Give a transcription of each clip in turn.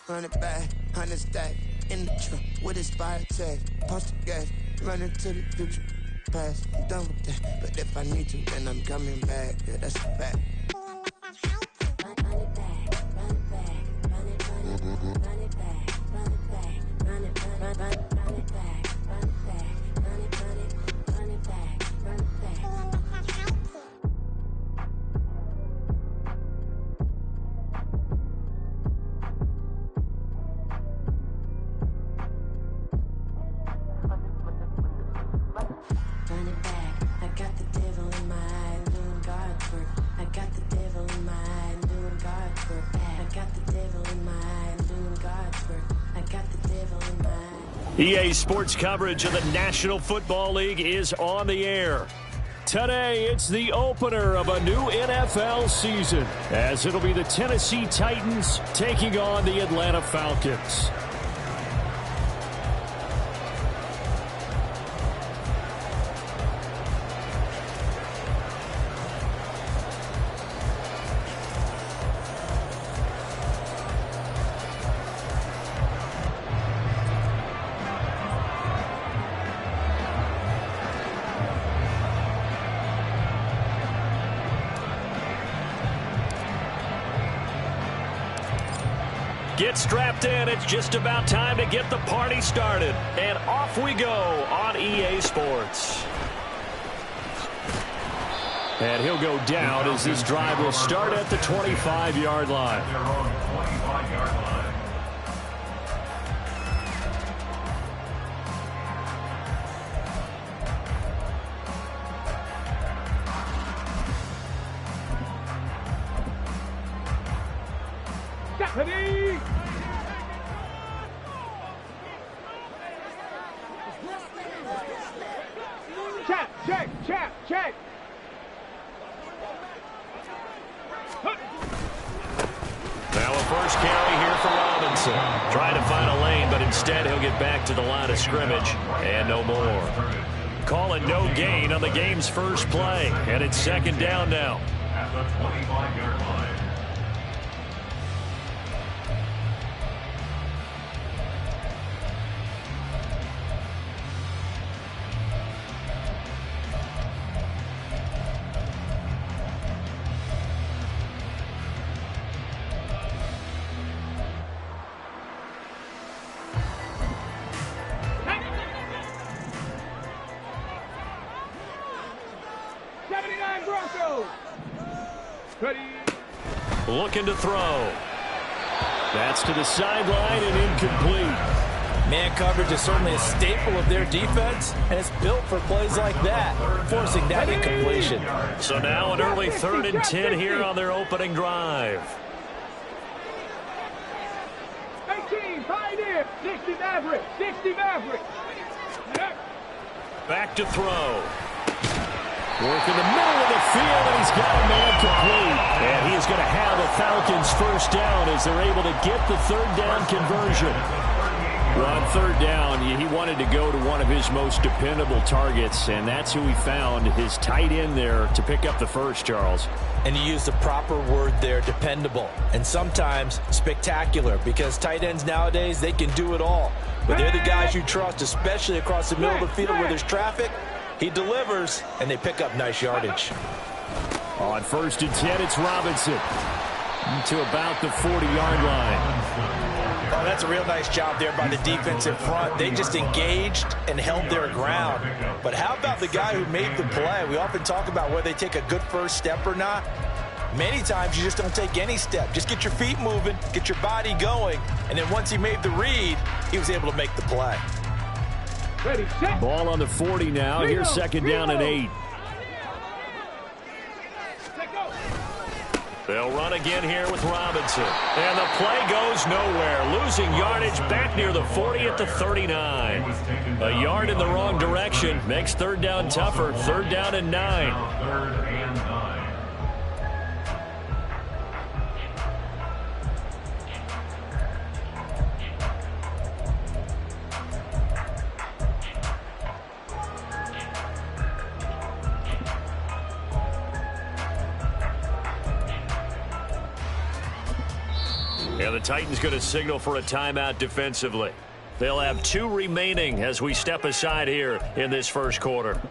run it back, 100 stack. In the truck with his fire tag. Post the gas, running to the future. Past, I'm done with that. But if I need to, then I'm coming back. Yeah, that's a fact. EA Sports coverage of the National Football League is on the air. Today, it's the opener of a new NFL season, as it'll be the Tennessee Titans taking on the Atlanta Falcons. Get strapped in. It's just about time to get the party started. And off we go on EA Sports. And he'll go down as this drive will start at the 25-yard line. Check. Now a first carry here for Robinson. Trying to find a lane, but instead he'll get back to the line of scrimmage and no more. Calling no gain on the game's first play, and it's second down now. At the 25-yard line. Looking to throw. That's to the sideline and incomplete. Man coverage is certainly a staple of their defense, and it's built for plays like that, forcing that incompletion. So now an early 3rd and 10 here on their opening drive. 18, Pioneer, 60 Maverick. Back to throw. Work in the middle of the field, and he's got a man complete. And he is going to have a Falcons first down as they're able to get the 3rd down conversion. Well, on 3rd down, he wanted to go to one of his most dependable targets, and that's who he found, his tight end there, to pick up the first, Charles. And you used the proper word there, dependable, and sometimes spectacular, because tight ends nowadays, they can do it all. But they're the guys you trust, especially across the middle of the field where there's traffic. He delivers, and they pick up nice yardage. On 1st and 10, it's Robinson to about the 40-yard line. Oh, that's a real nice job there by the defense in front. They just engaged and held their ground. But how about the guy who made the play? We often talk about whether they take a good first step or not. Many times you just don't take any step. Just get your feet moving, get your body going, and then once he made the read, he was able to make the play. Ready, set. Ball on the 40 now. Here's 2nd down and 8. They'll run again here with Robinson. And the play goes nowhere. Losing yardage back near the 40 at the 39. A yard in the wrong direction makes 3rd down tougher. 3rd down and 9. Yeah, the Titans going to signal for a timeout defensively. They'll have 2 remaining as we step aside here in this first quarter.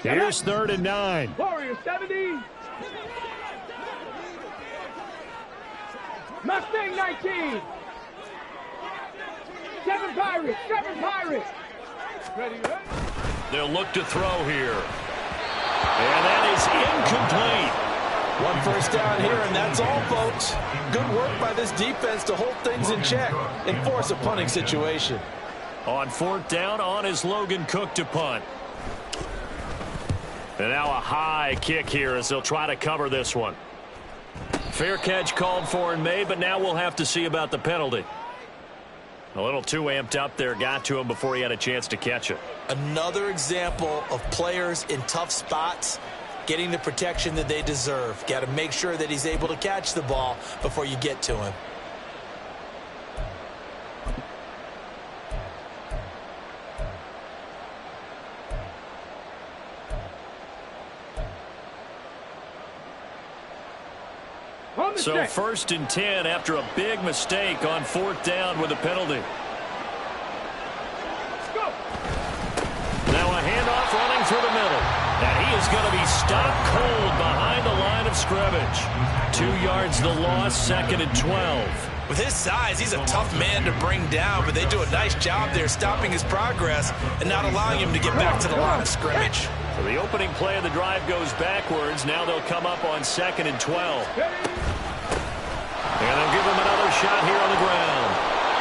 Here's 3rd and 9. Warriors 70. Mustang 19. 7 Pirates. 7 Pirates. Ready, ready. They'll look to throw here. And that is incomplete. 1 first down here, and that's all, folks. Good work by this defense to hold things in check and force a punting situation. On 4th down, on is Logan Cook to punt. And now a high kick here as they'll try to cover this one. Fair catch called for and made, but now we'll have to see about the penalty. A little too amped up there, got to him before he had a chance to catch it. Another example of players in tough spots getting the protection that they deserve. Got to make sure that he's able to catch the ball before you get to him. So 1st and 10 after a big mistake on 4th down with a penalty. Now a handoff running through the middle. And he is going to be stopped cold behind the line of scrimmage. 2 yards the loss, 2nd and 12. With his size, he's a tough man to bring down, but they do a nice job there stopping his progress and not allowing him to get back to the line of scrimmage. So the opening play of the drive goes backwards. Now they'll come up on 2nd and 12. And they'll give him another shot here on the ground.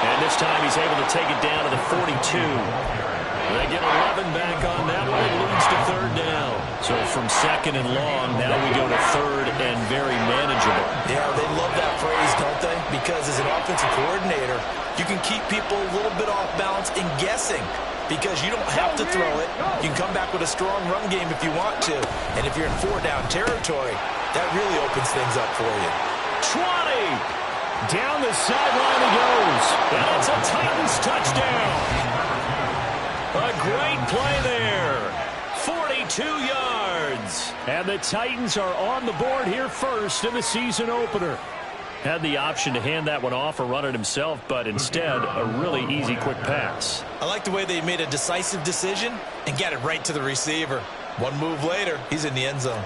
And this time he's able to take it down to the 42. They get 11 back on that one. It leads to 3rd down. So from 2nd and long, now we go to 3rd and very manageable. Yeah, they love that phrase, don't they? Because as an offensive coordinator, you can keep people a little bit off balance and guessing. Because you don't have to throw it. You can come back with a strong run game if you want to. And if you're in 4-down territory, that really opens things up for you. 20! Down the sideline he goes. And it's a Titans touchdown. A great play there. 42 yards. And the Titans are on the board here first in the season opener. Had the option to hand that one off or run it himself, but instead, a really easy, quick pass. I like the way they made a decisive decision and got it right to the receiver. One move later, he's in the end zone.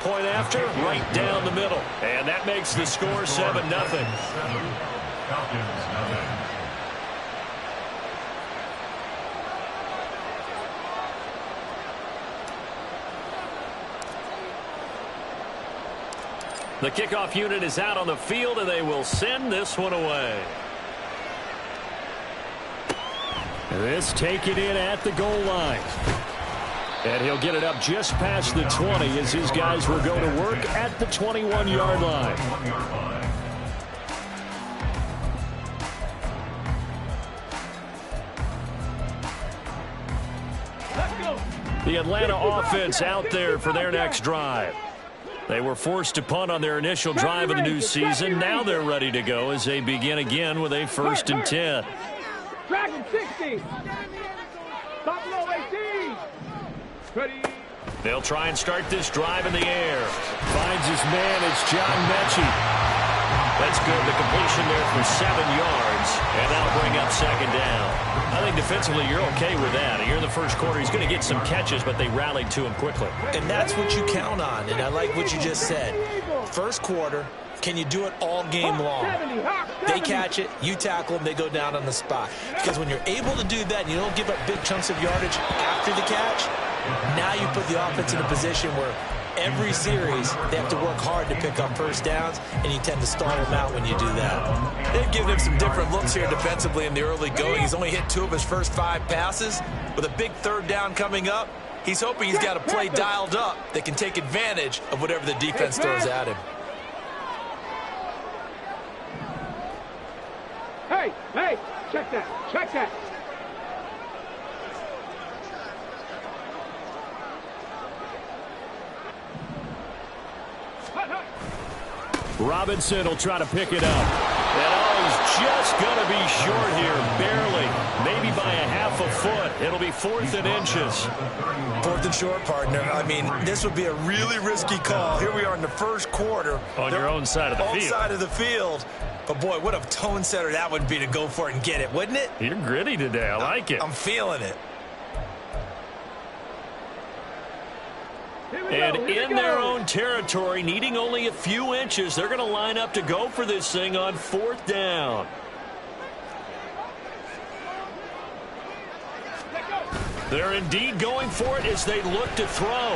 Point after, right down the middle. And that makes the score 7-0. The kickoff unit is out on the field, and they will send this one away. This taken in at the goal line. And he'll get it up just past the 20 as his guys will go to work at the 21-yard line. The Atlanta offense out there for their next drive. They were forced to punt on their initial drive of the new season. Now they're ready to go as they begin again with a 1st and 10. Dragon 60. Buffalo 18. Ready. They'll try and start this drive in the air. Finds his man. It's John Mechie. That's good. The completion there for 7 yards. And that'll bring up 2nd down. I think defensively you're okay with that. You're in the first quarter. He's going to get some catches, but they rallied to him quickly. And that's what you count on. And I like what you just said. First quarter, can you do it all game long? They catch it, you tackle them, they go down on the spot. Because when you're able to do that and you don't give up big chunks of yardage after the catch, now you put the offense in a position where every series they have to work hard to pick up first downs, and you tend to stall them out when you do that. They've given him some different looks here defensively in the early going. He's only hit 2 of his first 5 passes. With a big 3rd down coming up, he's hoping he's got a play dialed up that can take advantage of whatever the defense throws at him. Hey, check that. Check that. Robinson will try to pick it up. And he's just going to be short here, barely. Maybe by a half a foot. It'll be 4th and inches. 4th and short, partner. I mean, this would be a really risky call. Here we are in the first quarter. On your own side of the field. Own side of the field. But, boy, what a tone setter that would be to go for it and get it, wouldn't it? You're gritty today. I like it. I'm feeling it. And in their own territory, needing only a few inches, they're going to line up to go for this thing on 4th down. They're indeed going for it as they look to throw.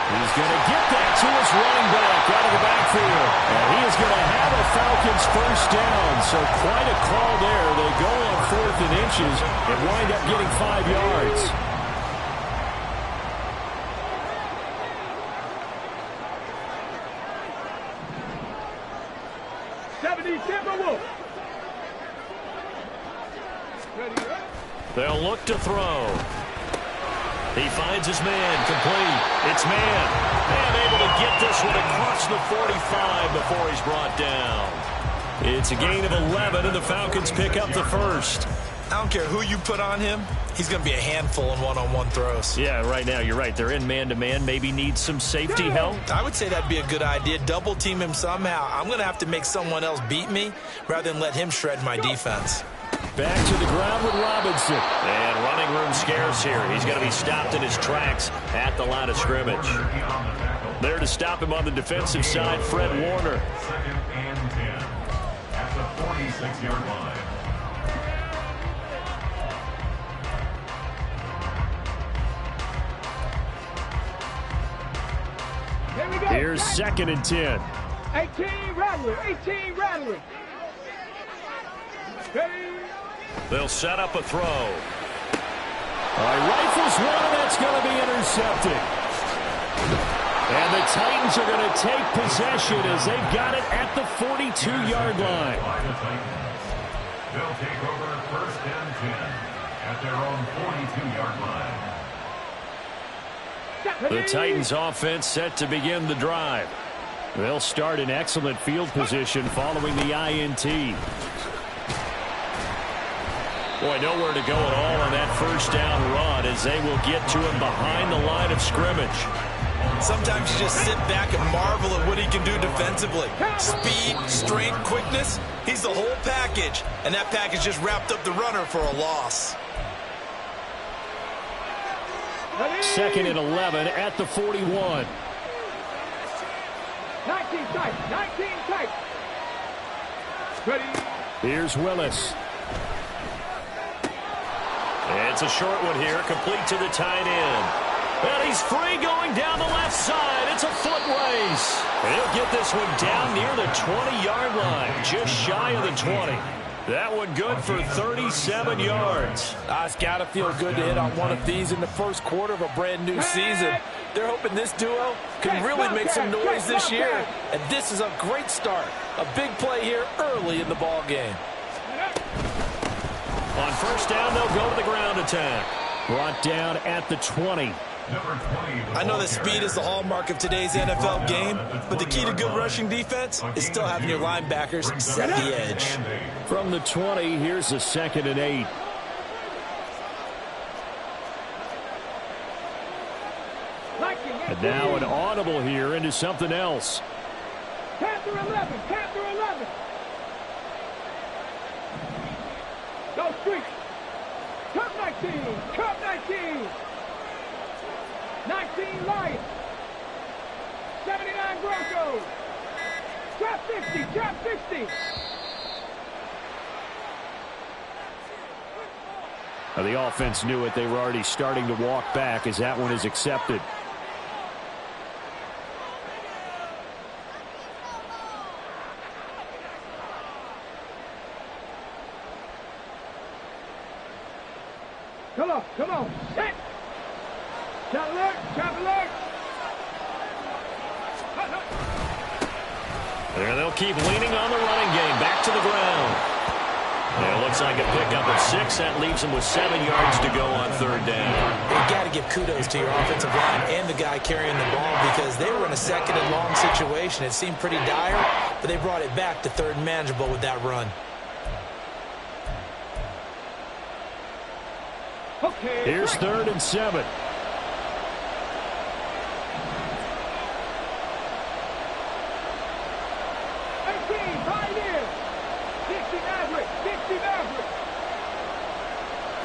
He's going to get that to his running back out of the backfield. And he is going to have a Falcons first down. So quite a call there. They go on 4th and inches and wind up getting 5 yards. They'll look to throw. He finds his man, complete. It's man. And able to get this one across the 45 before he's brought down. It's a gain of 11, and the Falcons pick up the first. I don't care who you put on him. He's going to be a handful in one-on-one throws. Yeah, right now, you're right. They're in man-to-man. Maybe need some safety help. I would say that'd be a good idea. Double team him somehow. I'm going to have to make someone else beat me rather than let him shred my defense. Back to the ground with Robinson. And running room scarce here. He's going to be stopped in his tracks at the line of scrimmage. There to stop him on the defensive side, Fred Warner. 2nd and 10 at the 46-yard line. Here's 2nd and 10. 18 Rattler, 18 Rattler. They'll set up a throw. Rifles one, and that's going to be intercepted. And the Titans are going to take possession as they've got it at the 42-yard line. They'll take over 1st and 10 at their own 42-yard line. The Titans offense set to begin the drive. They'll start in excellent field position following the INT. Boy, nowhere to go at all on that first down run as they will get to him behind the line of scrimmage. Sometimes you just sit back and marvel at what he can do defensively. Speed, strength, quickness. He's the whole package. And that package just wrapped up the runner for a loss. 2nd and 11 at the 41. 19 tight, 19 tight. Ready. Here's Willis. It's a short one here, complete to the tight end. And he's free going down the left side. It's a foot race. He'll get this one down near the 20-yard line, just shy of the 20. That one good for 37 yards. It's got to feel good to hit on one of these in the first quarter of a brand-new season. They're hoping this duo can really make some noise this year. And this is a great start. A big play here early in the ball game. On first down, they'll go to the ground attack. Brought down at the 20. I know that speed is the hallmark of today's NFL game, but the key to good rushing defense is still having your linebackers set the edge. From the 20, here's a 2nd and 8. And now an audible here into something else. Panther 11, Panther 11. Go streak. Cup 19, Cup 19. 19 Lions. 79 Broncos. Trap 50, trap 50. Now the offense knew it. They were already starting to walk back as that one is accepted. Come on. Hit. Trap alert, trap alert. There they'll keep leaning on the running game. Back to the ground. And it looks like a pickup of 6. That leaves them with 7 yards to go on third down. You got to give kudos to your offensive line and the guy carrying the ball because they were in a second and long situation. It seemed pretty dire, but they brought it back to third and manageable with that run. Okay. Here's 3rd and 7.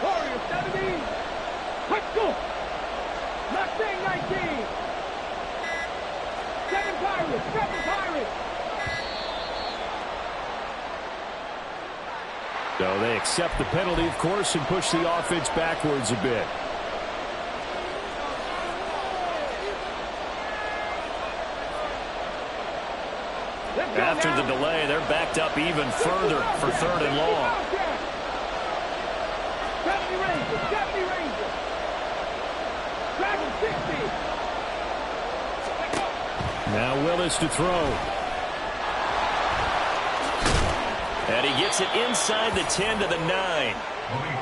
Warriors 17. Let's go. Mustang 19. 7 Pirates. 7 Pirates. So they accept the penalty, of course, and push the offense backwards a bit. After the delay, they're backed up even further for 3rd and long. 70 Rangers. 70 Rangers. Dragon 60. Now Willis to throw. And he gets it inside the 10 to the 9.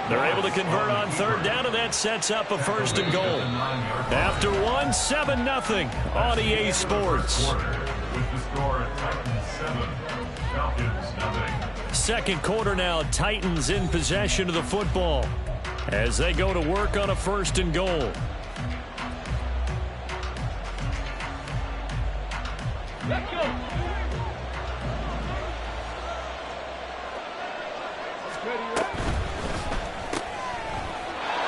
They're able to convert on 3rd down, and that sets up a 1st and goal. After 1, 7-0 on EA Sports. Second quarter now, Titans in possession of the football as they go to work on a 1st and goal. Let's go.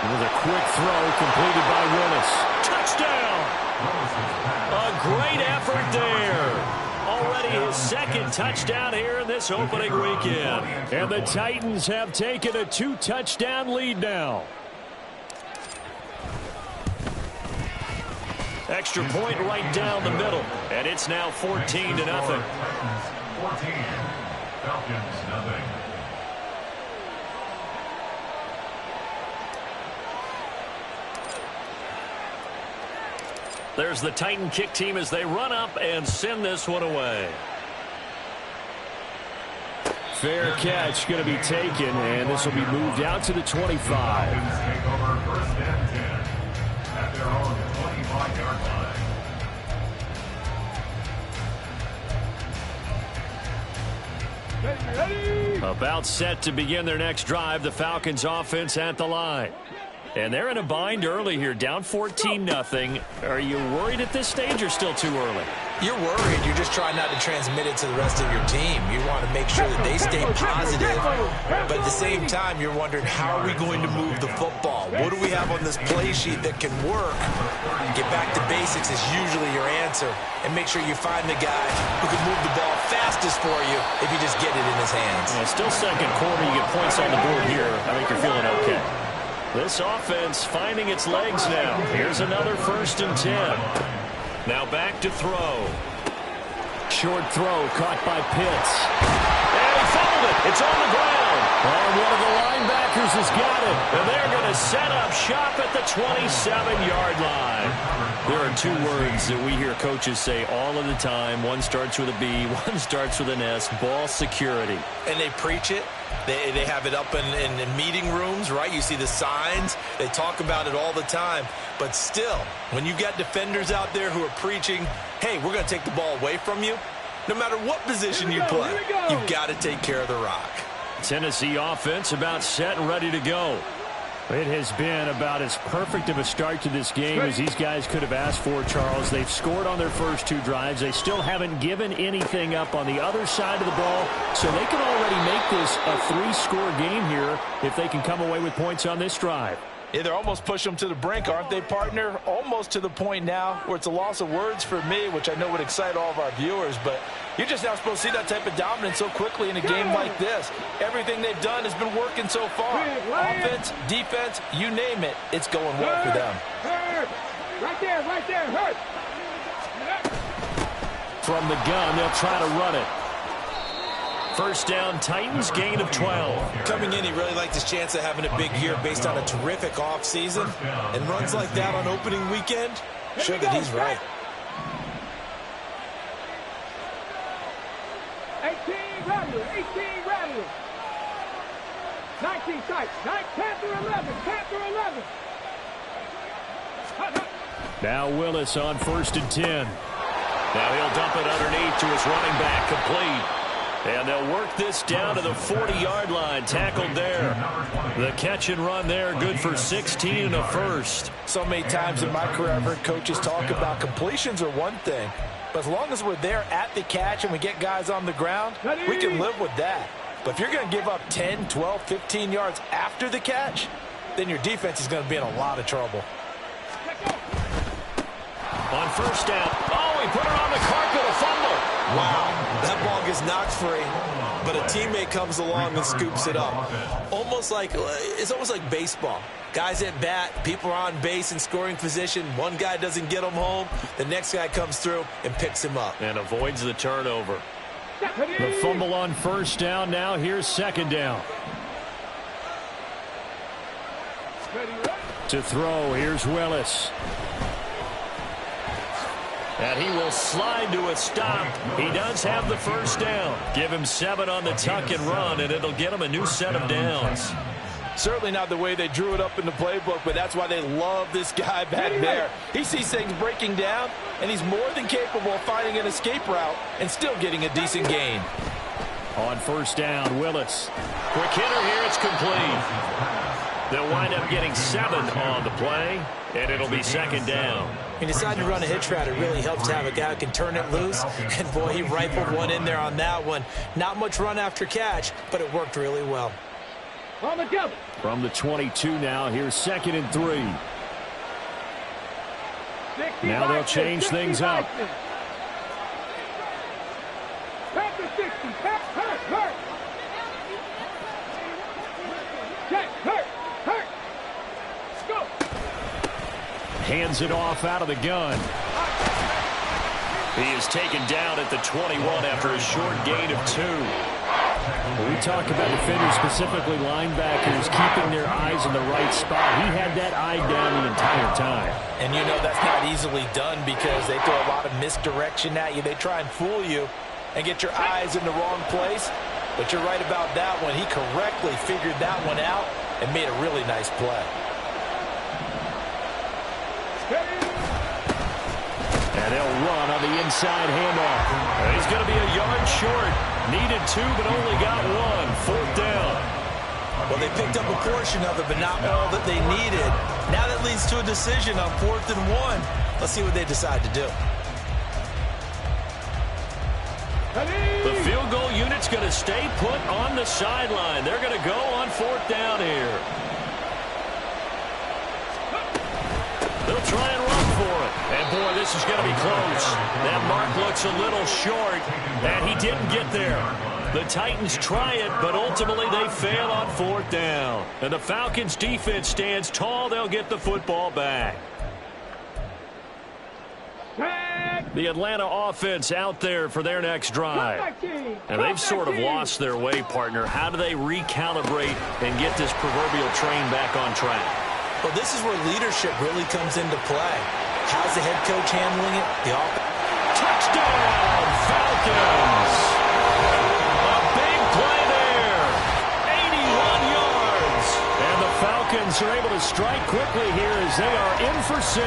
With a quick throw completed by Willis. Touchdown! A great effort there. Already his 2nd touchdown here in this opening weekend. And the Titans have taken a 2-touchdown lead now. Extra point right down the middle. And it's now 14-0. 14. Falcons, nothing. There's the Titan kick team as they run up and send this one away. Fair catch going to be taken, and this will be moved out to the 25. Falcons take over 1st and 10 at their own 25-yard line. Ready. About set to begin their next drive, the Falcons offense at the line. And they're in a bind early here, down 14-0. Are you worried at this stage or still too early? You're worried. You're just trying not to transmit it to the rest of your team. You want to make sure that they stay positive, but at the same time, you're wondering, how are we going to move the football? What do we have on this play sheet that can work? Get back to basics is usually your answer, and make sure you find the guy who can move the ball fastest for you if you just get it in his hands. Yeah, still second quarter. You get points on the board here. I think you're feeling okay. This offense finding its legs now. Here's another 1st and 10. Now back to throw. Short throw caught by Pitts. And he fumbled it. It's on the ground. And one of the linebackers has got it. And they're going to set up shop at the 27-yard line. There are 2 words that we hear coaches say all of the time. One starts with a B, one starts with an S. Ball security. And they preach it. They have it up in meeting rooms, right? You see the signs. They talk about it all the time. But still, when you got defenders out there who are preaching, hey, we're going to take the ball away from you, no matter what position you play, you've got to take care of the rock. Tennessee offense about set and ready to go. It has been about as perfect of a start to this game as these guys could have asked for, Charles. They've scored on their first 2 drives. They still haven't given anything up on the other side of the ball, so they can already make this a 3-score game here if they can come away with points on this drive. Yeah, they're almost pushing them to the brink, aren't they, partner? Almost to the point now where it's a loss of words for me, which I know would excite all of our viewers, but you're just not supposed to see that type of dominance so quickly in a game like this. Everything they've done has been working so far. Offense, defense, you name it, it's going well for them. Right there, hurt. From the gun, they'll try to run it. First down, Titans, gain of 12. Coming in, he really liked his chance of having a big year based on a terrific offseason. And runs like that on opening weekend show that he's right. 18 rattlers. 19 sight. 10 through 11. Now Willis on 1st and 10. Now he'll dump it underneath to his running back, complete. And they'll work this down to the 40-yard line. Tackled there. The catch and run there, good for 16 and a first. So many times in my career, I've heard coaches talk about completions are one thing. But as long as we're there at the catch and we get guys on the ground, we can live with that. But if you're going to give up 10, 12, 15 yards after the catch, then your defense is going to be in a lot of trouble. On first down. Oh, he put her on the carpet, a fumble. Wow, that ball gets knocked free, but a teammate comes along and scoops it up. It's almost like baseball. Guys at bat, people are on base in scoring position. One guy doesn't get him home. The next guy comes through and picks him up. And avoids the turnover. The fumble on first down. Now here's second down. To throw, here's Willis. And he will slide to a stop. He does have the first down. Give him 7 on the tuck and run, and it'll get him a new set of downs. Certainly not the way they drew it up in the playbook, but that's why they love this guy back there. He sees things breaking down, and he's more than capable of finding an escape route and still getting a decent gain. On first down, Willis. Quick hitter here, it's complete. They'll wind up getting 7 on the play, and it'll be second down. He decided to run a hitch route. It really helps to have a guy who can turn it loose. And, boy, he rifled one in there on that one. Not much run after catch, but it worked really well. From the 22 now, here's 2nd and 3. Now they'll change things up. Hands it off out of the gun. He is taken down at the 21 after a short gain of 2. When we talk about defenders, specifically linebackers, keeping their eyes in the right spot. He had that eye down the entire time. And you know that's not easily done because they throw a lot of misdirection at you. They try and fool you and get your eyes in the wrong place. But you're right about that one. He correctly figured that one out and made a really nice play. And they'll run on the inside handoff. He's going to be a yard short. Needed 2, but only got 1. 4th down. Well, they picked up a portion of it, but not all that they needed. Now that leads to a decision on 4th and 1. Let's see what they decide to do. The field goal unit's going to stay put on the sideline. They're going to go on 4th down here. They'll try and run for it. And, boy, this is going to be close. That mark looks a little short, and he didn't get there. The Titans try it, but ultimately they fail on 4th down. And the Falcons' defense stands tall. They'll get the football back. The Atlanta offense out there for their next drive. And they've sort of lost their way, partner. How do they recalibrate and get this proverbial train back on track? Well, this is where leadership really comes into play. How's the head coach handling it? The offense. Touchdown, Falcons! A big play there. 81 yards. And the Falcons are able to strike quickly here as they are in for 6.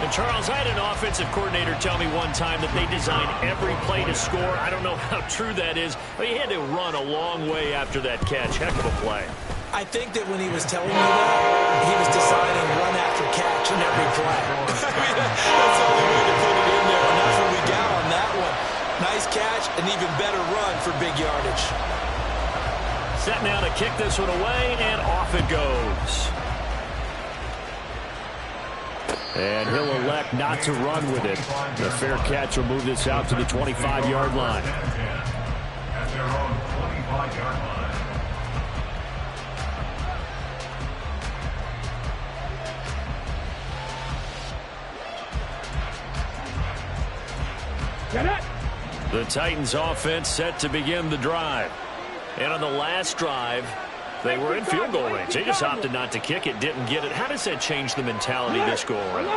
And, Charles, I had an offensive coordinator tell me one time that they design every play to score. I don't know how true that is, but he had to run a long way after that catch. Heck of a play. I think that when he was telling you that, he was deciding run after catch in every play. I mean, that's the only way to put it in there, and that's what we got on that one. Nice catch, an even better run for big yardage. Set now to kick this one away, and off it goes. And he'll elect not to run with it. The fair catch will move this out to the 25-yard line. At their own 25-yard line. The Titans offense set to begin the drive. And on the last drive, They were in field goal range. They just opted not to kick it, didn't get it. How does that change the mentality this go around?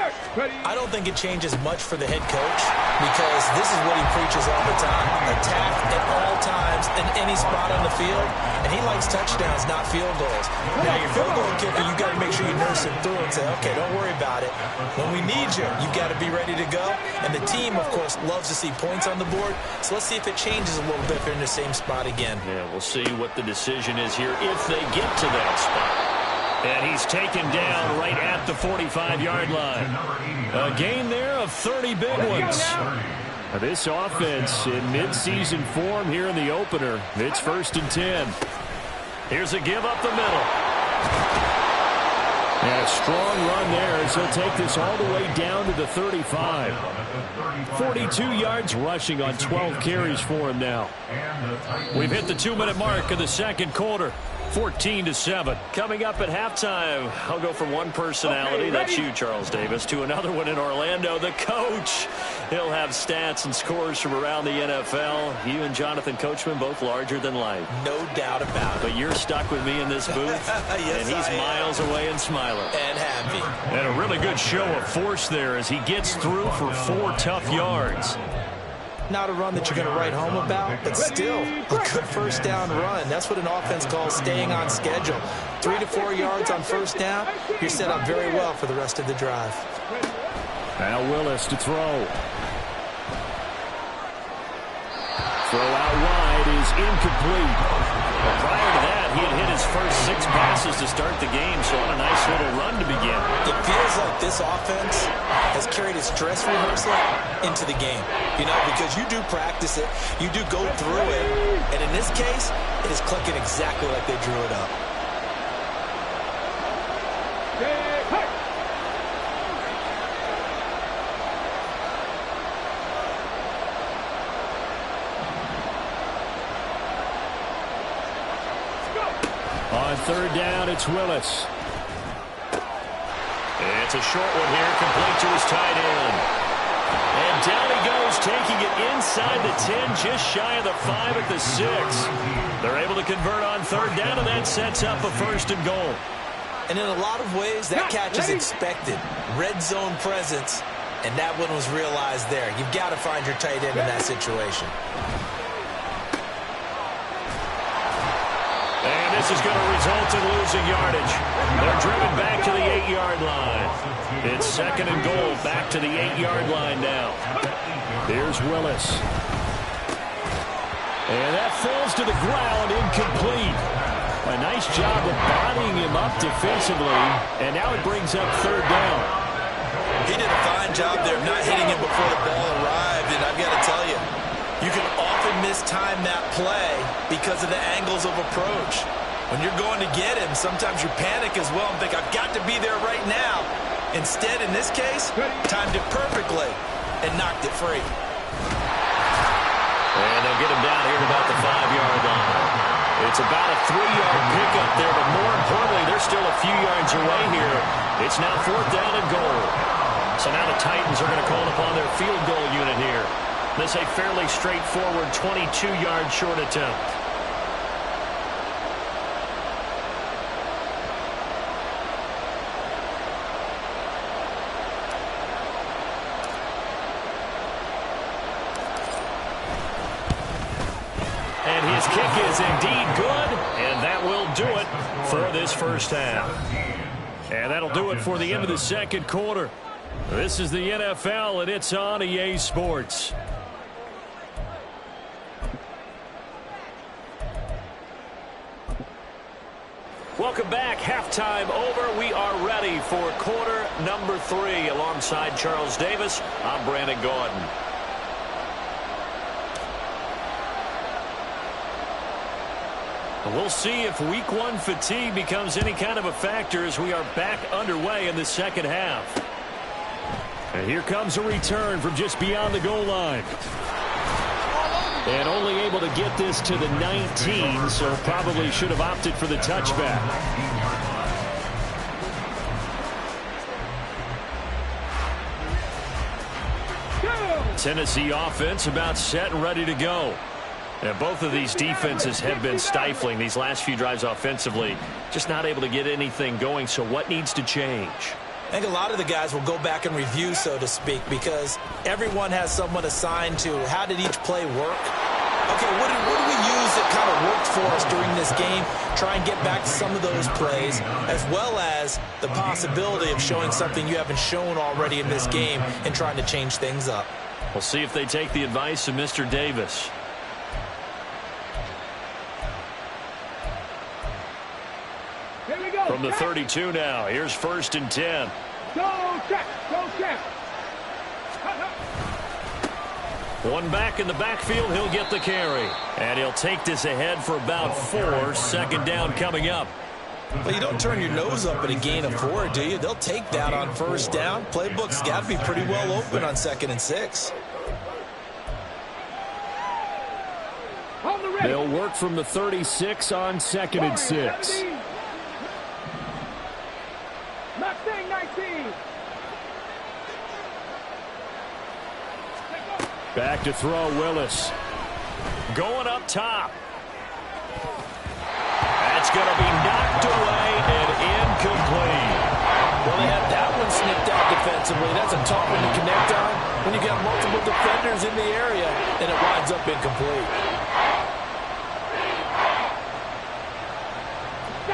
I don't think it changes much for the head coach because this is what he preaches all the time. Attack at all times in any spot on the field. And he likes touchdowns, not field goals. Now, your field goal kicker, you got to make sure you nurse him through and say, okay, don't worry about it. When we need you, you've got to be ready to go. And the team, of course, loves to see points on the board. So let's see if it changes a little bit if they're in the same spot again. Yeah, we'll see what the decision is here if they get to that spot. And he's taken down right at the 45-yard line. A gain there of 30 big ones. This offense in midseason form here in the opener. It's 1st and 10. Here's a give up the middle. And a strong run there as he'll take this all the way down to the 35. 42 yards rushing on 12 carries for him now. We've hit the 2-minute mark of the second quarter. 14-7. Coming up at halftime, I'll go from one personality, that's you, Charles Davis, to another one in Orlando, the coach. He'll have stats and scores from around the NFL. You and Jonathan Coachman, both larger than life. No doubt about it. But you're stuck with me in this booth, yes, and he's miles away and smiling. And happy. And a really good show of force there as he gets through for 4 tough yards. Not a run that you're going to write home about, but still a good first down run. That's what an offense calls staying on schedule. 3 to 4 yards on first down, you're set up very well for the rest of the drive. Now Willis to throw. Throw out wide is incomplete. Well, prior to that, he had hit his first 6 passes to start the game, so on a nice little run to begin. It feels like this offense has carried its dress rehearsal into the game. You know, because you do practice it, you do go through it, and in this case, it is clicking exactly like they drew it up. On 3rd down, it's Willis. It's a short one here, complete to his tight end. And down he goes, taking it inside the 10, just shy of the 5 at the 6. They're able to convert on 3rd down, and that sets up a 1st and goal. And in a lot of ways, that catch is expected. Red zone presence, and that one was realized there. You've got to find your tight end in that situation. And this is going to result in losing yardage. They're driven back to the 8-yard line. It's 2nd and goal, back to the 8-yard line now. Here's Willis. And that falls to the ground, incomplete. A nice job of bodying him up defensively, and now it brings up 3rd down. He did a fine job there of not hitting him before the ball arrived, and I've got to tell you, you can often mistime that play because of the angles of approach. When you're going to get him, sometimes you panic as well and think, I've got to be there right now. Instead, in this case, timed it perfectly and knocked it free. And they'll get him down here at about the 5-yard line. It's about a 3-yard pickup there, but more importantly, they're still a few yards away here. It's now 4th down and goal. So now the Titans are going to call upon their field goal unit here. This is a fairly straightforward 22-yard short attempt. And his kick is indeed good, and that will do it for this first half. And that'll do it for the end of the second quarter. This is the NFL, and it's on EA Sports. Welcome back. Halftime over. We are ready for quarter number 3. Alongside Charles Davis, I'm Brandon Gaudin. We'll see if week 1 fatigue becomes any kind of a factor as we are back underway in the second half. And here comes a return from just beyond the goal line. And only able to get this to the 19, so probably should have opted for the touchback. Tennessee offense about set and ready to go. And both of these defenses have been stifling these last few drives offensively. Just not able to get anything going. So what needs to change? I think a lot of the guys will go back and review, so to speak, because everyone has someone assigned to how did each play work. Okay, what did we use that kind of worked for us during this game? Try and get back to some of those plays, as well as the possibility of showing something you haven't shown already in this game and trying to change things up. We'll see if they take the advice of Mr. Davis. From the 32 now, here's 1st and 10. Go check, go check. One back in the backfield, he'll get the carry. And he'll take this ahead for about 4. 2nd down coming up. Well, you don't turn your nose up at a gain of 4, do you? They'll take that on 1st down. Playbook's got to be pretty well open on 2nd and 6. They'll work from the 36 on 2nd and 6. Mustang 19. Back to throw, Willis. Going up top. That's going to be knocked away and incomplete. Well, they had that one snipped out defensively. That's a tough one to connect on when you got multiple defenders in the area, and it winds up incomplete.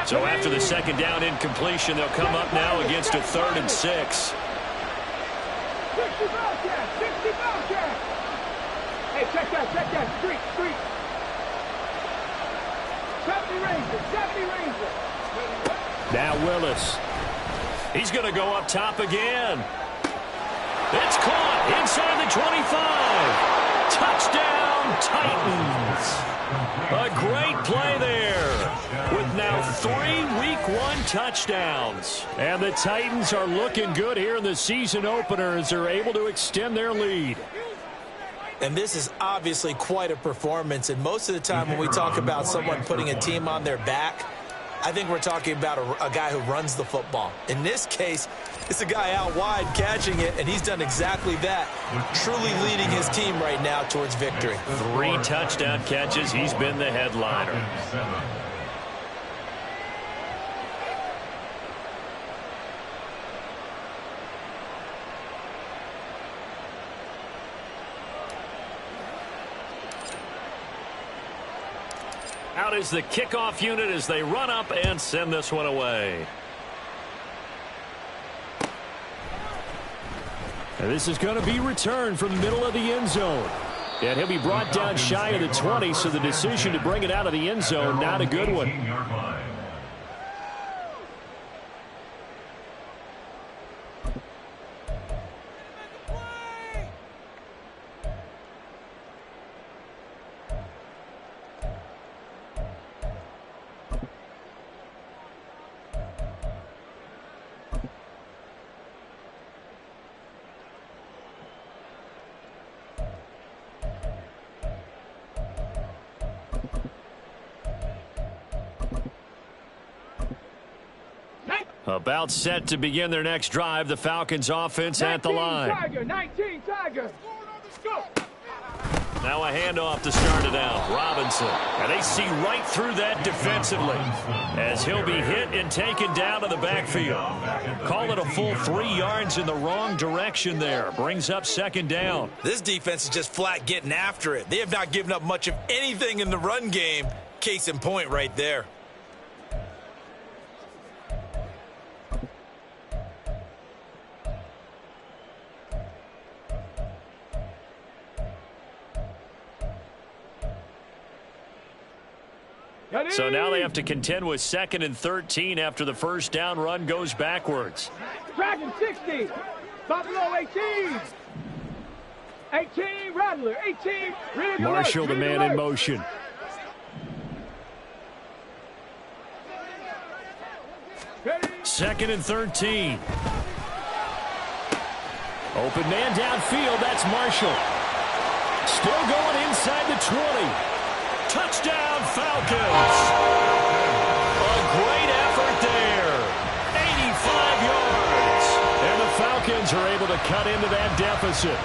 So after the 2nd down incompletion, they'll come up now against a 3rd and 6. 60 ball check, 60 ball check. Hey, check that, street. 70 Ranger. Now Willis. He's going to go up top again. It's caught inside the 25. Touchdown, Titans. A great play there with now 3 Week 1 touchdowns. And the Titans are looking good here in the season opener as they're able to extend their lead. And this is obviously quite a performance. And most of the time when we talk about someone putting a team on their back, I think we're talking about a guy who runs the football. In this case, it's a guy out wide catching it, and he's done exactly that, truly leading his team right now towards victory. 3 touchdown catches. He's been the headliner. Out is the kickoff unit as they run up and send this one away. And this is going to be returned from the middle of the end zone. And he'll be brought down shy of the 20, so the decision to bring it out of the end zone, not a good one. About set to begin their next drive. The Falcons offense at the line. 19 Tiger. Go. Now a handoff to start it out. Robinson. And they see right through that defensively as he'll be hit and taken down to the backfield. Call it a full 3 yards in the wrong direction there. Brings up 2nd down. This defense is just flat getting after it. They have not given up much of anything in the run game. Case in point right there. So now they have to contend with 2nd and 13 after the 1st down run goes backwards. Dragon 60. Buffalo 18. 18 Rattler. 18. Marshall, the man in motion. Ready. 2nd and 13. Open man downfield. That's Marshall. Still going inside the 20. Touchdown, Falcons. A great effort there. 85 yards. And the Falcons are able to cut into that deficit.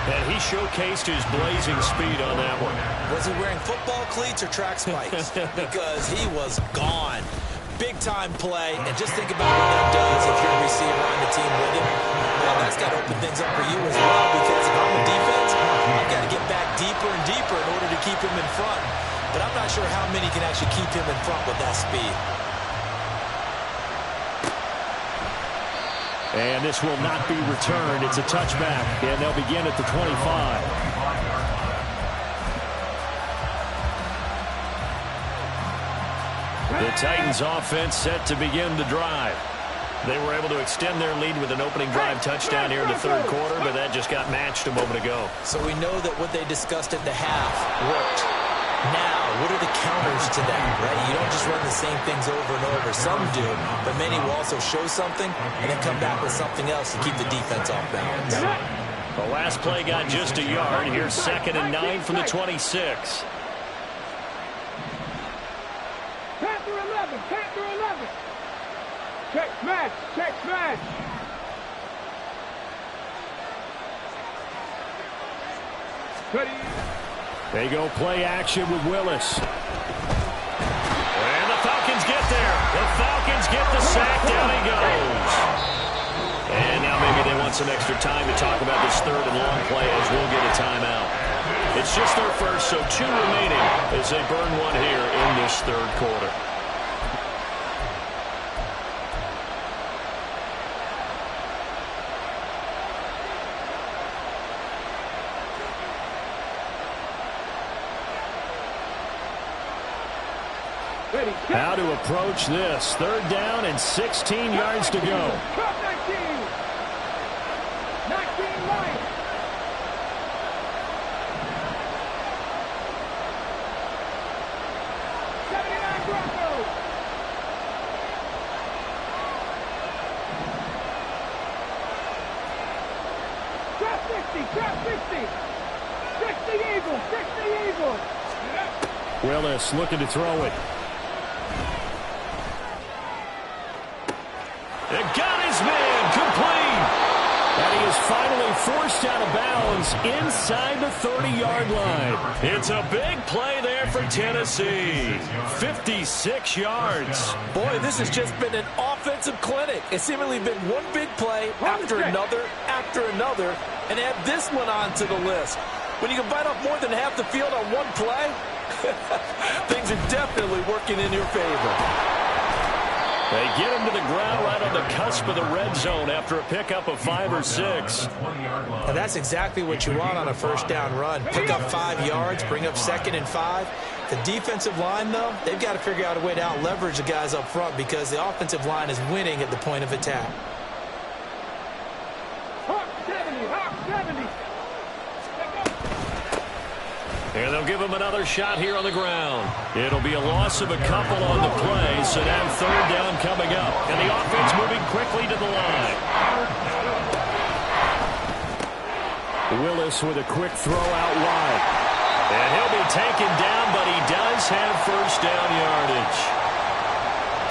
And he showcased his blazing speed on that one. Was he wearing football cleats or track spikes? Because he was gone. Big-time play, and just think about what that does if you're a receiver on the team with him. Well, that's got to open things up for you as well, because if I'm a defense, I've got to get back deeper and deeper in order to keep him in front. But I'm not sure how many can actually keep him in front with that speed. And this will not be returned. It's a touchback, and they'll begin at the 25. The Titans offense set to begin the drive. They were able to extend their lead with an opening drive touchdown here in the third quarter, but that just got matched a moment ago. So we know that what they discussed at the half worked. Now, what are the counters to that, right? You don't just run the same things over and over. Some do, but many will also show something and then come back with something else to keep the defense off balance. The last play got just a yard. Here's 2nd and 9 from the 26. Panther 11, Panther 11. Check smash, check smash. Ready. They go play action with Willis. And the Falcons get there. The Falcons get the sack. Down he goes. And now maybe they want some extra time to talk about this third and long play as we'll get a timeout. It's just their first, so 2 remaining as they burn one here in this third quarter. How to approach this. 3rd down and 16 yards to go. 19 right. Broncos. Trap 60, trap 60. 60 Eagles, 60 Eagles. Willis looking to throw it. It got his man complete. And he is finally forced out of bounds inside the 30-yard line. It's a big play there for Tennessee. 56 yards. Boy, this has just been an offensive clinic. It's seemingly been one big play after another, and add this one onto the list. When you can bite off more than half the field on one play, things are definitely working in your favor. They get him to the ground right on the cusp of the red zone after a pickup of 5 or 6. And that's exactly what you want on a first down run. Pick up 5 yards, bring up 2nd and 5. The defensive line, though, they've got to figure out a way to out-leverage the guys up front because the offensive line is winning at the point of attack. Hawk 70, Hawk 70. And they'll give him another shot here on the ground. It'll be a loss of a couple on the play, so now 3rd down coming up. And the offense moving quickly to the line. Willis with a quick throw out wide. And he'll be taken down, but he does have first down yardage.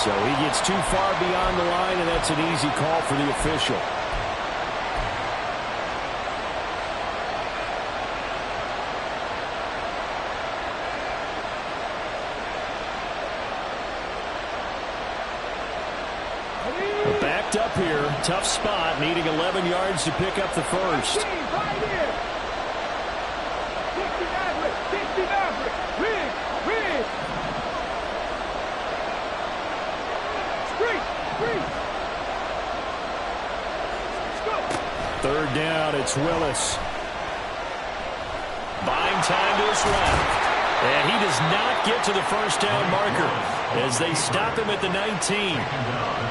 So he gets too far beyond the line, and that's an easy call for the official. Up here, tough spot, needing 11 yards to pick up the first. Right here. 60 Maverick, 60 Maverick. Rig. Street. 3rd down, it's Willis. Buying time to his left. And he does not get to the first down marker as they stop him at the 19.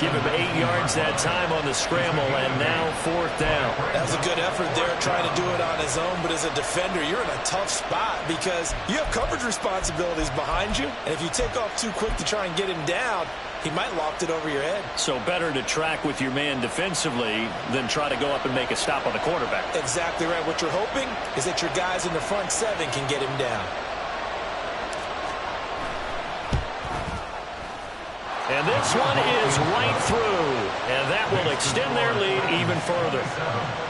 Give him 8 yards that time on the scramble, and now 4th down. That was a good effort there, trying to do it on his own, but as a defender, you're in a tough spot because you have coverage responsibilities behind you, and if you take off too quick to try and get him down, he might loft it over your head. So better to track with your man defensively than try to go up and make a stop on the quarterback. Exactly right. What you're hoping is that your guys in the front 7 can get him down. And this one is right through. And that will extend their lead even further.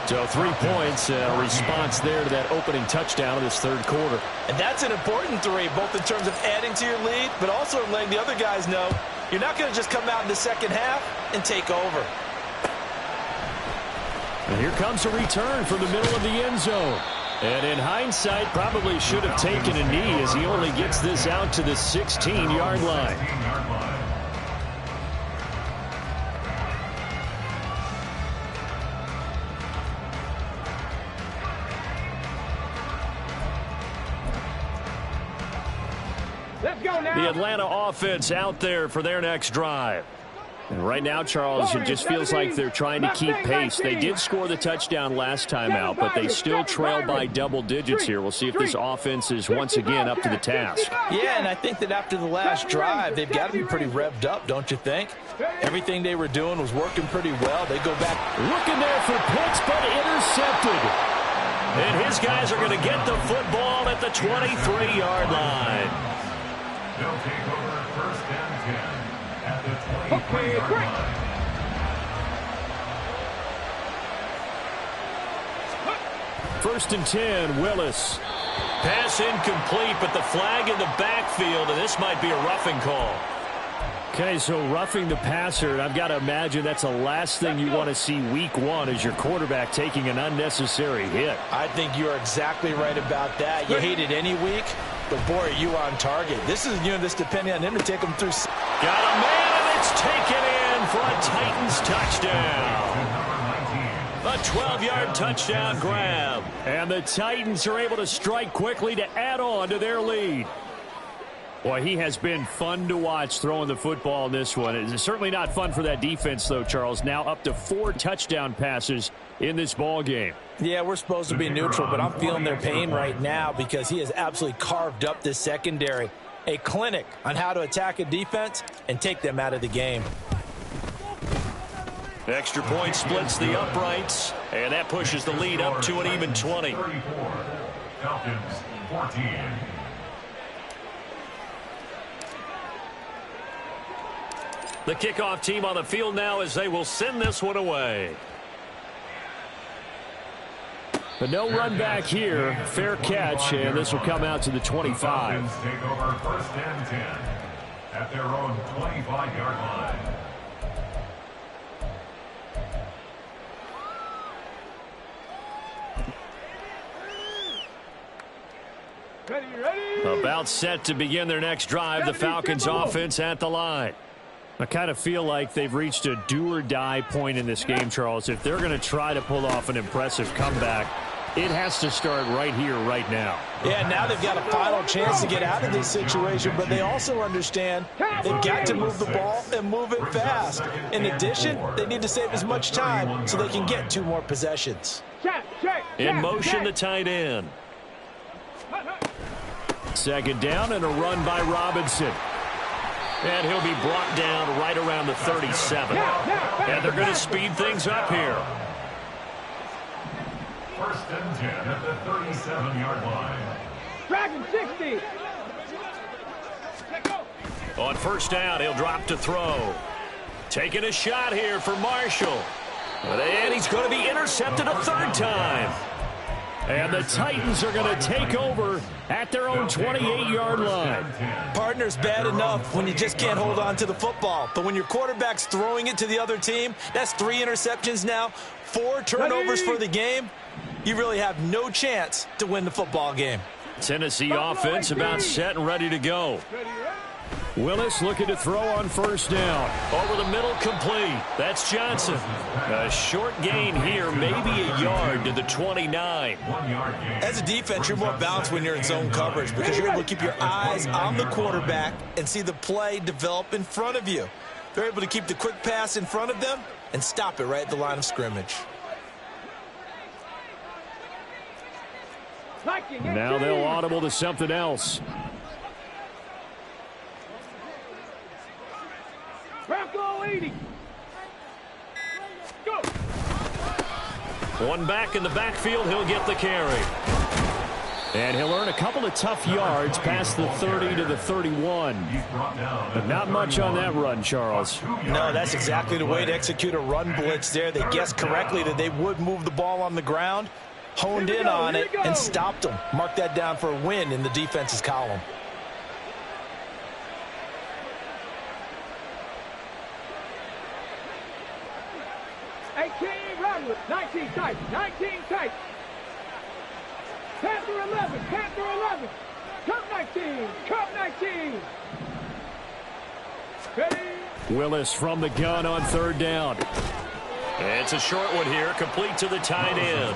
So 3 points, response there to that opening touchdown of this third quarter. And that's an important 3, both in terms of adding to your lead, but also letting the other guys know you're not going to just come out in the second half and take over. And here comes a return from the middle of the end zone. And in hindsight, probably should have taken a knee as he only gets this out to the 16-yard line. Let's go now. The Atlanta offense out there for their next drive. And right now, Charles, it just feels like they're trying to keep pace. They did score the touchdown last time out, but they still trail by double digits here. We'll see if this offense is once again up to the task. Yeah, and I think that after the last drive, they've got to be pretty revved up, don't you think? Everything they were doing was working pretty well. They go back. Looking there for Pitts, but intercepted. And his guys are going to get the football at the 23-yard line. They'll take over first and 10 at the 23-yard line. First and 10, Willis. Pass incomplete, but the flag in the backfield, and this might be a roughing call. Okay, so roughing the passer, I've got to imagine that's the last thing you want to see week one as your quarterback taking an unnecessary hit. I think you are exactly right about that. You hate it any week, but boy, are you on target. This is, this depending on him to take him through. Got a man, and it's taken in for a Titans touchdown. A 12-yard touchdown grab. And the Titans are able to strike quickly to add on to their lead. Boy, he has been fun to watch throwing the football in this one. It's certainly not fun for that defense, though, Charles. Now up to 4 touchdown passes in this ball game. Yeah, we're supposed to be neutral, but I'm feeling their pain right now because he has absolutely carved up this secondary. A clinic on how to attack a defense and take them out of the game. Extra point splits the uprights, and that pushes the lead up to an even 20. 34, Falcons 14. The kickoff team on the field now as they will send this one away. But no run back here. Fair catch, and this will come out to the 25. The Falcons take over first and 10 at their own 25-yard line. Ready. About set to begin their next drive, the Falcons offense at the line. I kind of feel like they've reached a do-or-die point in this game, Charles. If they're going to try to pull off an impressive comeback, it has to start right here, right now. Yeah, now they've got a final chance to get out of this situation, but they also understand they've got to move the ball and move it fast. In addition, they need to save as much time so they can get 2 more possessions. In motion, the tight end. Second down and a run by Robinson. And he'll be brought down right around the 37. And they're going to speed things up here. First and 10 at the 37-yard line. Dragon 60. On first down, he'll drop to throw. Taking a shot here for Marshall. And he's going to be intercepted a third time. And the Titans are going to take over at their own 28-yard line. Partner's bad enough when you just can't hold on to the football. But when your quarterback's throwing it to the other team, that's 3 interceptions now, 4 turnovers for the game. You really have no chance to win the football game. Tennessee offense about set and ready to go. Willis looking to throw on first down. Over the middle, complete. That's Johnson. A short gain here, maybe a yard to the 29. As a defense, you're more balanced when you're in zone coverage because you're able to keep your eyes on the quarterback and see the play develop in front of you. They're able to keep the quick pass in front of them and stop it right at the line of scrimmage. Now they'll audible to something else. Bronco 80. Go. One back in the backfield, he'll get the carry. And he'll earn a couple of tough yards past the 30 to the 31. But not much on that run, Charles. No, that's exactly the way to execute a run blitz there. They guessed correctly that they would move the ball on the ground, honed in on it, and stopped them. Mark that down for a win in the defense's column. Run with 19 tight, 19 tight. Panther 11, Panther 11. Cup 19, Cup 19. Ready? Willis from the gun on third down. It's a short one here, complete to the tight end.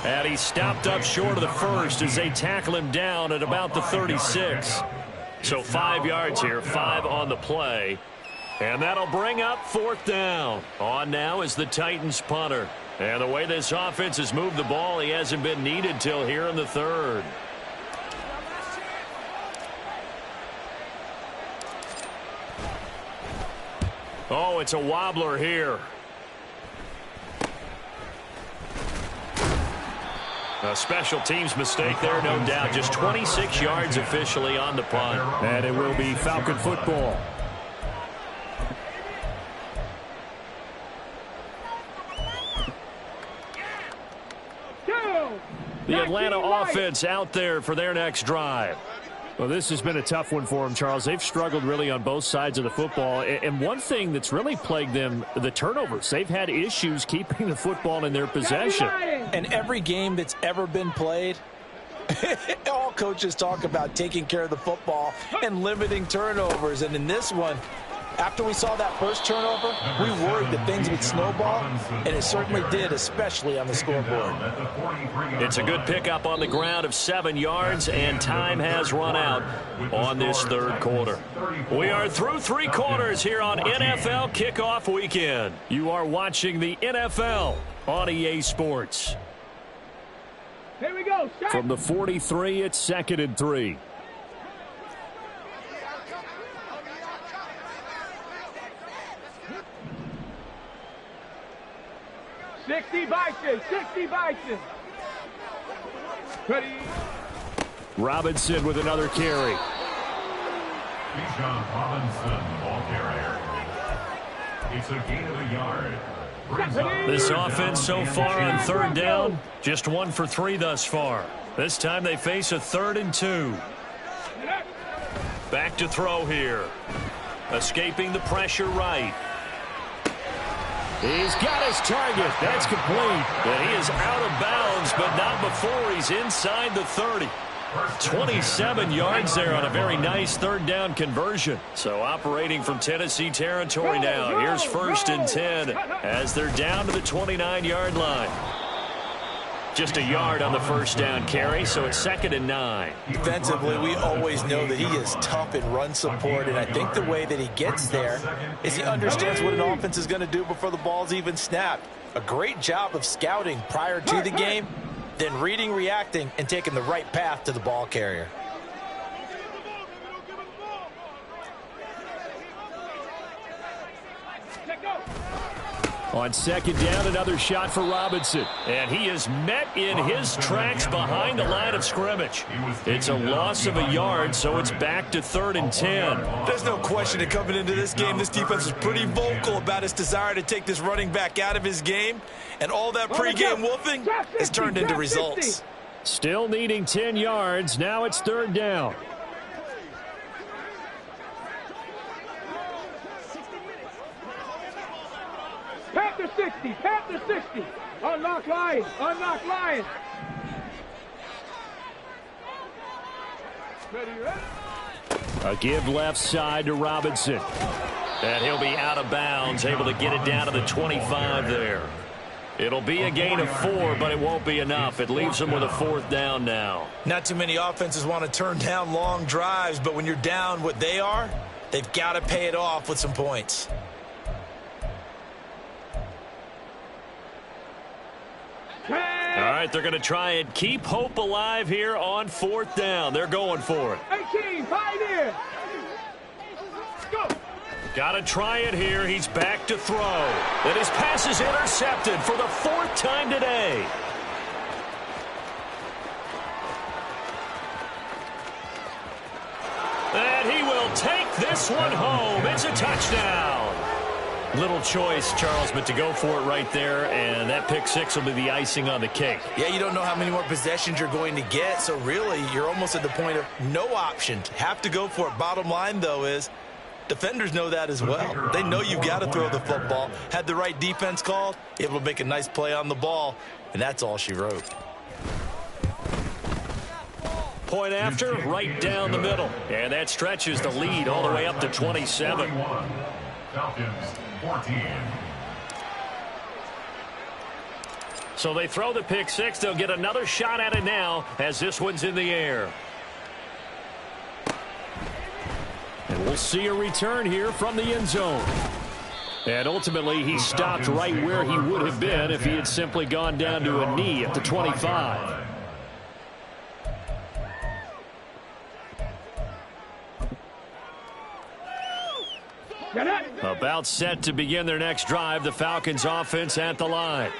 And he stopped up short of the first as they tackle him down at about the 36. So 5 yards here, 5 on the play. And that'll bring up fourth down. On now is the Titans punter. And the way this offense has moved the ball, he hasn't been needed till here in the third. Oh, it's a wobbler here. A special teams mistake there, no doubt. Just 26 yards officially on the punt. And it will be Falcon football. The Atlanta offense out there for their next drive. Well, this has been a tough one for them, Charles. They've struggled really on both sides of the football. And one thing that's really plagued them, the turnovers. They've had issues keeping the football in their possession. And every game that's ever been played, all coaches talk about taking care of the football and limiting turnovers. And in this one, after we saw that first turnover, we worried that things would snowball, and it certainly did, especially on the scoreboard. It's a good pickup on the ground of 7 yards, and time has run out on this third quarter. We are through 3 quarters here on NFL Kickoff Weekend. You are watching the NFL on EA Sports. Here we go. Start. From the 43, it's 2nd and 3. 60 Bison, 60 Bison. Ready? Robinson with another carry. Bijan Robinson, ball carrier. It's a gain of a yard. This offense so far on third down, just 1 for 3 thus far. This time they face a 3rd and 2. Back to throw here. Escaping the pressure right. He's got his target. That's complete. And he is out of bounds, but not before he's inside the 30. 27 yards there on a very nice third down conversion. So operating from Tennessee territory now. Here's 1st and 10 as they're down to the 29-yard line. Just a yard on the first down carry, so it's 2nd and 9. Defensively, we always know that he is tough in run support, and I think the way that he gets there is he understands what an offense is going to do before the ball's even snapped. A great job of scouting prior to the game, then reading, reacting, and taking the right path to the ball carrier. On 2nd down, another shot for Robinson. And he is met in his tracks behind the line of scrimmage. It's a loss of a yard, so it's back to 3rd and 10. There's no question that coming into this game, this defense is pretty vocal about its desire to take this running back out of his game. And all that pregame wolfing has turned into results. Still needing 10 yards. Now it's 3rd down. Panther 60, Panther 60. Unlock line, unlock line. Ready, ready? A give left side to Robinson. And he'll be out of bounds, able to get it down to the 25 there. It'll be a gain of 4, but it won't be enough. It leaves them with a 4th down now. Not too many offenses want to turn down long drives, but when you're down what they are, they've got to pay it off with some points. All right, they're going to try and keep hope alive here on 4th down. They're going for it. 18, pioneer. Go. Got to try it here. He's back to throw. And his pass is intercepted for the 4th time today. this one home. It's a touchdown. Little choice, Charles, but to go for it right there, and that pick six will be the icing on the cake. Yeah, you don't know how many more possessions you're going to get, so really you're almost at the point of no option. Have to go for it. Bottom line, though, is defenders know that as well. They know you've got to throw the football. Had the right defense called, able to make a nice play on the ball, and that's all she wrote. Point after, right down the middle, and that stretches the lead all the way up to 27. Falcons 14. So they throw the pick six. They'll get another shot at it now as this one's in the air. And we'll see a return here from the end zone. And ultimately, he stopped right where he would have been if he had simply gone down to a knee at the 25. About set to begin their next drive, the Falcons offense at the line.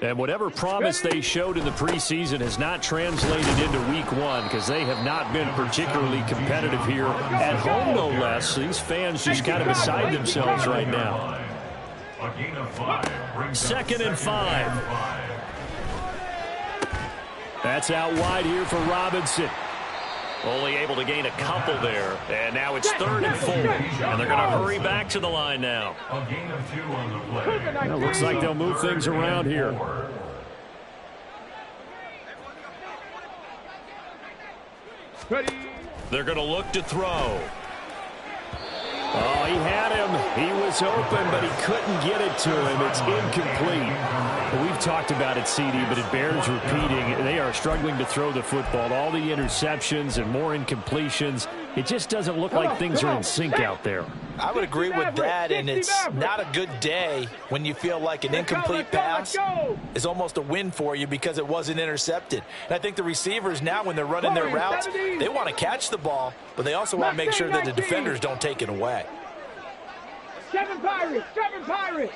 And whatever promise they showed in the preseason has not translated into week one because they have not been particularly competitive here at home, no less. These fans just kind of beside themselves right now. 2nd and 5. That's out wide here for Robinson. Only able to gain a couple there. And now it's 3rd and 4. And they're going to hurry back to the line now. A gain of 2 on the play. It looks like they'll move things around here. They're going to look to throw. Oh, he had him. He was open, but he couldn't get it to him. It's incomplete. We've talked about it, CD, but it bears repeating. They are struggling to throw the football. All the interceptions and more incompletions. It just doesn't look like things are in sync out there. I would agree with that, and it's not a good day when you feel like an incomplete pass is almost a win for you because it wasn't intercepted. And I think the receivers now, when they're running their routes, they want to catch the ball, but they also want to make sure that the defenders don't take it away. 7 Pirates! 7 Pirates!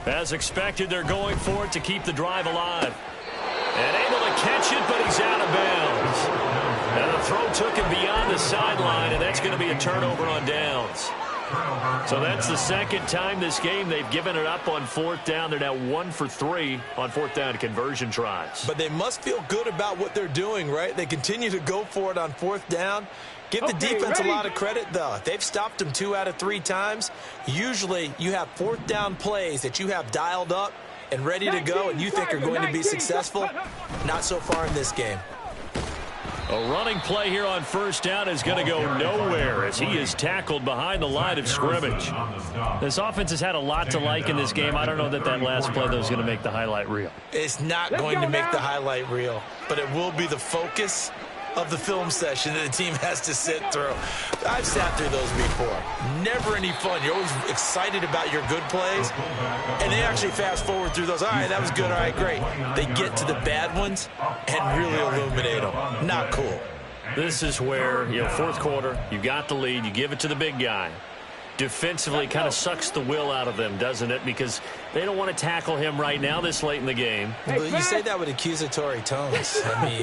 As expected, they're going for it to keep the drive alive. And able to catch it, but he's out of bounds. And the throw took him beyond the sideline, and that's going to be a turnover on downs. So that's the second time this game they've given it up on 4th down. They're now 1 for 3 on 4th down conversion tries. But they must feel good about what they're doing, right? They continue to go for it on 4th down. Give the defense a lot of credit, though. They've stopped them 2 out of 3 times. Usually you have 4th down plays that you have dialed up and ready to go and you think are going to be successful. Not so far in this game. A running play here on 1st down is going to go nowhere as he is tackled behind the line of scrimmage. This offense has had a lot to like in this game. I don't know that last play, though, is going to make the highlight reel. It's not going to make the highlight reel, but it will be the focus of the film session that the team has to sit through. I've sat through those before. Never any fun. You're always excited about your good plays, and they actually fast forward through those. All right, that was good. All right, great. They get to the bad ones and really illuminate them. Not cool. This is where, 4th quarter, you got the lead, you give it to the big guy. Defensively kind of sucks the will out of them, doesn't it? Because they don't want to tackle him right now this late in the game. Well, you say that with accusatory tones. I mean,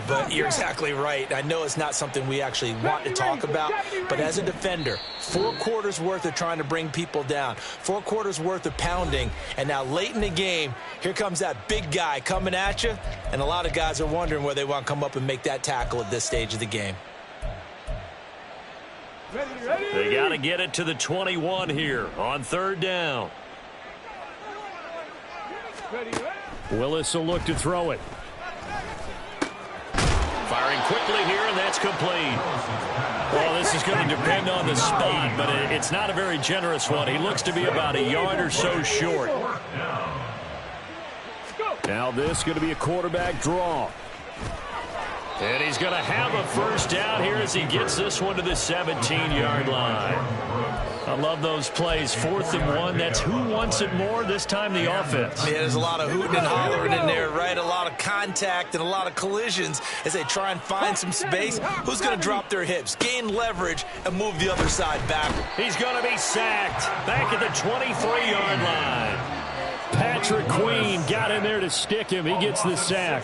but you're exactly right. I know it's not something we actually want to talk about, but as a defender, 4 quarters worth of trying to bring people down, 4 quarters worth of pounding, and now late in the game, here comes that big guy coming at you, and a lot of guys are wondering where they want to come up and make that tackle at this stage of the game. They got to get it to the 21 here on 3rd down. Willis will look to throw it. Firing quickly here, and that's complete. Well, this is going to depend on the spot, but it's not a very generous one. He looks to be about a yard or so short. Now this is going to be a quarterback draw. And he's going to have a 1st down here as he gets this one to the 17-yard line. I love those plays. 4th and 1. That's who wants it more, this time the offense. Yeah, there's a lot of hooting and hollering in there, right? A lot of contact and a lot of collisions as they try and find some space. Who's going to drop their hips, gain leverage, and move the other side back? He's going to be sacked back at the 23-yard line. Patrick Queen got in there to stick him. He gets the sack.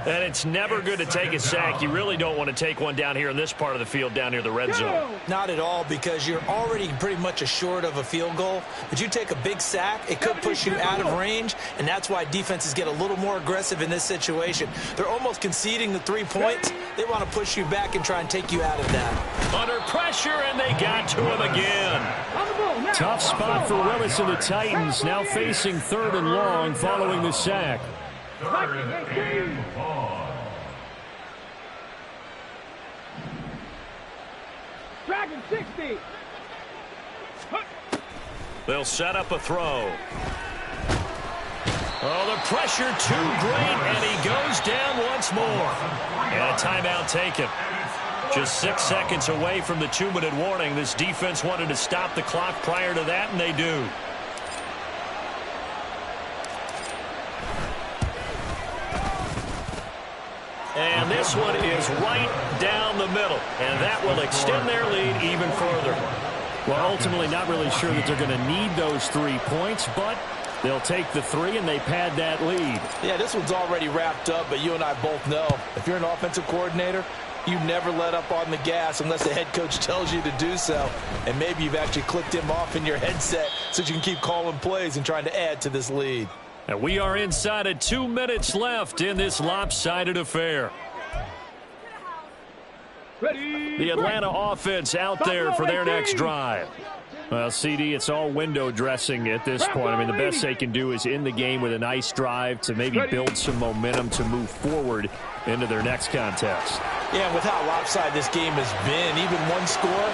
And it's never good to take a sack. You really don't want to take one down here in this part of the field, down near the red zone. Not at all, because you're already pretty much assured of a field goal. But you take a big sack, it could push you out of range, and that's why defenses get a little more aggressive in this situation. They're almost conceding the 3 points. They want to push you back and try and take you out of that. Under pressure, and they got to him again. Tough spot for Willis and the Titans, now facing 3rd and long following the sack. Dragon 60. They'll set up a throw. Oh, the pressure too great, and he goes down once more. And a timeout taken. Just 6 seconds away from the 2-minute warning. This defense wanted to stop the clock prior to that, and they do. And this one is right down the middle, and that will extend their lead even further. Well, ultimately not really sure that they're going to need those 3 points, but they'll take the 3 and they pad that lead. Yeah, this one's already wrapped up, but you and I both know if you're an offensive coordinator, you never let up on the gas unless the head coach tells you to do so. And maybe you've actually clicked him off in your headset so you can keep calling plays and trying to add to this lead. And we are inside of 2 minutes left in this lopsided affair. The Atlanta offense out there for their next drive. Well, CD, it's all window dressing at this point. I mean, the best they can do is end the game with a nice drive to maybe build some momentum to move forward into their next contest. Yeah, and with how lopsided this game has been, even one score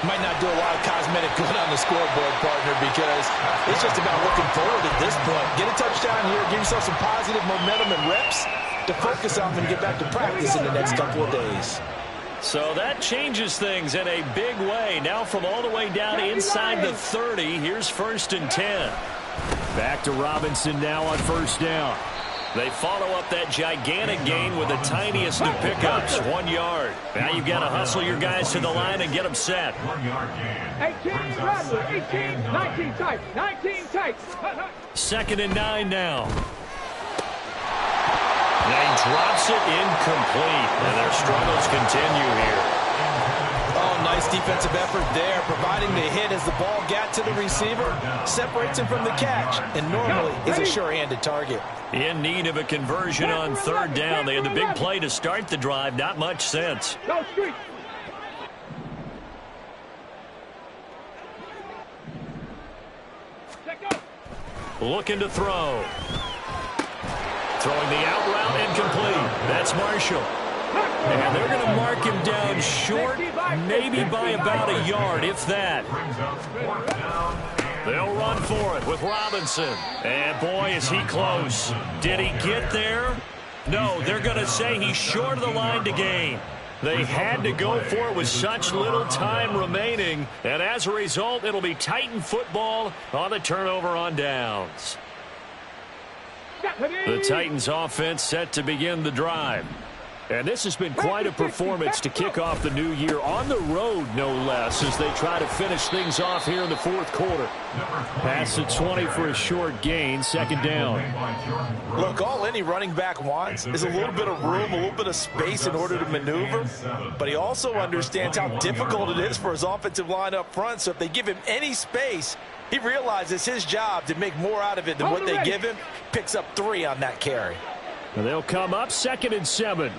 might not do a lot of cosmetic good on the scoreboard, partner, because it's just about looking forward at this point. Get a touchdown here, give yourself some positive momentum and reps to focus on when you get back to practice in the next couple of days. So that changes things in a big way. Now from all the way down inside the 30, here's 1st and 10. Back to Robinson now on 1st down. They follow up that gigantic gain with the tiniest of pickups, 1 yard. Now you've got to hustle your guys to the line and get them set. 18, Bradley, 18, 19 tight, 19 tight. 2nd and 9 now. And he drops it incomplete, and their struggles continue here. Oh, nice defensive effort there, providing the hit as the ball got to the receiver, separates him from the catch, and normally is a sure-handed target. In need of a conversion on 3rd down. They had the big play to start the drive, not much sense. Go street. Looking to throw. Throwing the out route incomplete. That's Marshall. And they're going to mark him down short, maybe by about a yard, if that. They'll run for it with Robinson. And boy, is he close. Did he get there? No, they're going to say he's short of the line to gain. They had to go for it with such little time remaining. And as a result, it'll be Titan football on the turnover on downs. The Titans offense set to begin the drive. And this has been quite a performance to kick off the new year on the road, no less, as they try to finish things off here in the 4th quarter. Pass to 20 for a short gain, 2nd down. Look, all any running back wants is a little bit of room, a little bit of space in order to maneuver. But he also understands how difficult it is for his offensive line up front. So if they give him any space, he realizes his job to make more out of it than what they give him. Picks up 3 on that carry. And they'll come up 2nd and 7.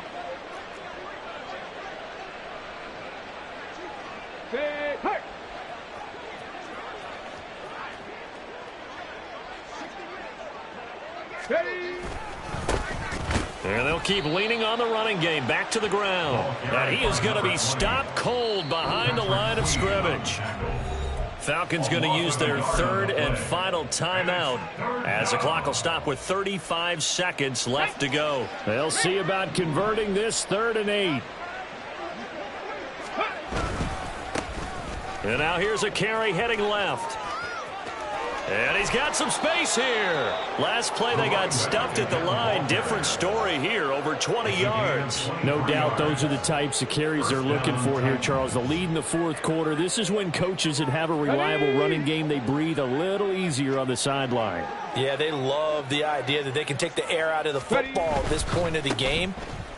And they'll keep leaning on the running game back to the ground. And he is going to be stopped cold behind the line of scrimmage. Falcons going to use their 3rd and final timeout as the clock will stop with 35 seconds left to go. They'll see about converting this 3rd and 8. And now here's a carry heading left. And he's got some space here. Last play, they got stuffed at the line. Different story here, over 20 yards. No doubt those are the types of carries they're looking for here, Charles. The lead in the fourth quarter. This is when coaches that have a reliable running game, they breathe a little easier on the sideline. Yeah, they love the idea that they can take the air out of the football at this point of the game.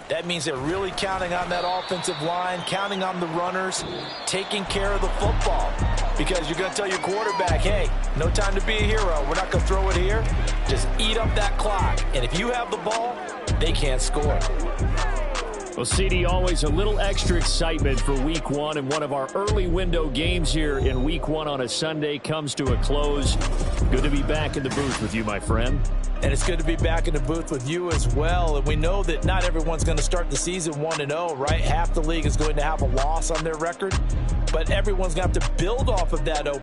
That means they're really counting on that offensive line, counting on the runners, taking care of the football. Because you're going to tell your quarterback, hey, no time to be a hero. We're not going to throw it here. Just eat up that clock. And if you have the ball, they can't score. Well, CD, always a little extra excitement for Week 1, and one of our early window games here in Week 1 on a Sunday comes to a close. Good to be back in the booth with you, my friend. And it's good to be back in the booth with you as well. And we know that not everyone's going to start the season 1-0, right? Half the league is going to have a loss on their record. But everyone's going to have to build off of that